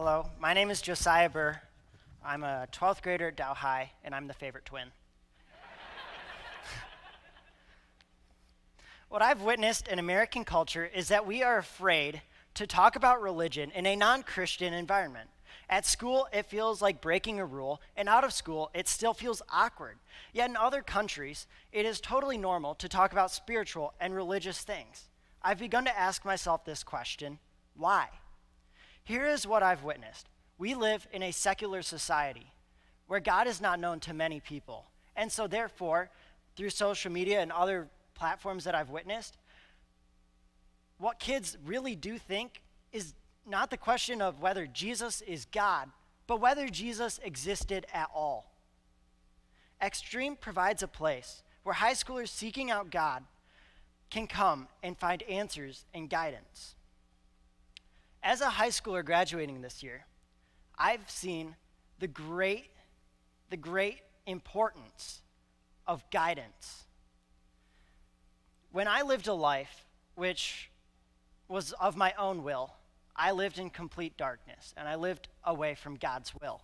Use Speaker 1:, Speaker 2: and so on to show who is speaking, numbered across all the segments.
Speaker 1: Hello, my name is Josiah Burr. I'm a 12th grader at Dow High, and I'm the favorite twin. What I've witnessed in American culture is that we are afraid to talk about religion in a non-Christian environment. At school, it feels like breaking a rule, and out of school, it still feels awkward. Yet in other countries, it is totally normal to talk about spiritual and religious things. I've begun to ask myself this question: why? Here is what I've witnessed. We live in a secular society where God is not known to many people. And so therefore, through social media and other platforms that I've witnessed, what kids really do think is not the question of whether Jesus is God, but whether Jesus existed at all. Xtreeme provides a place where high schoolers seeking out God can come and find answers and guidance. As a high schooler graduating this year, I've seen the great importance of guidance. When I lived a life which was of my own will, I lived in complete darkness, and I lived away from God's will.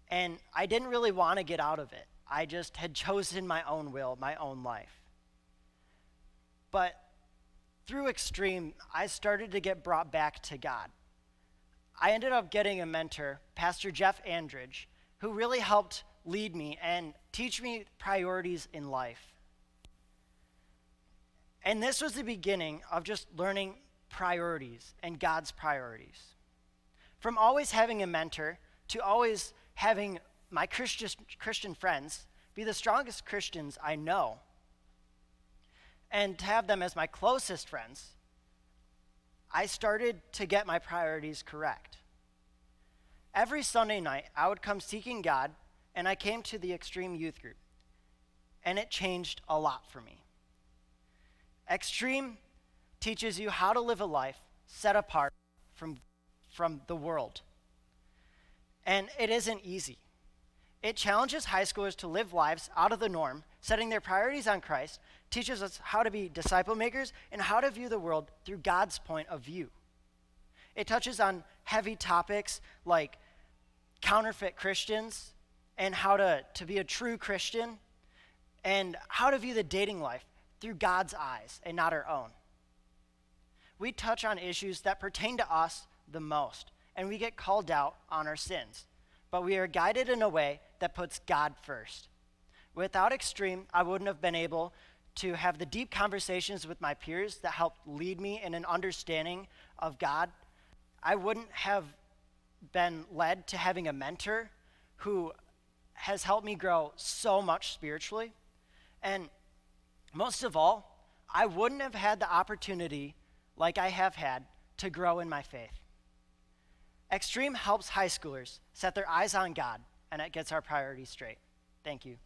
Speaker 1: And I didn't really want to get out of it. I just had chosen my own will, my own life. But through Xtreeme, I started to get brought back to God. I ended up getting a mentor, Pastor Jeff Andridge, who really helped lead me and teach me priorities in life. And this was the beginning of just learning priorities and God's priorities. From always having a mentor to always having my Christian friends be the strongest Christians I know, and to have them as my closest friends, I started to get my priorities correct. Every Sunday night, I would come seeking God, and I came to the Xtreeme youth group, and it changed a lot for me. Xtreeme teaches you how to live a life set apart from the world. And it isn't easy. It challenges high schoolers to live lives out of the norm, setting their priorities on Christ, teaches us how to be disciple makers and how to view the world through God's point of view. It touches on heavy topics like counterfeit Christians and how to be a true Christian, and how to view the dating life through God's eyes and not our own. We touch on issues that pertain to us the most, and we get called out on our sins, but we are guided in a way that puts God first. Without Xtreeme, I wouldn't have been able to have the deep conversations with my peers that helped lead me in an understanding of God. I wouldn't have been led to having a mentor who has helped me grow so much spiritually. And most of all, I wouldn't have had the opportunity, like I have had, to grow in my faith. Xtreeme helps high schoolers set their eyes on God, and it gets our priorities straight. Thank you.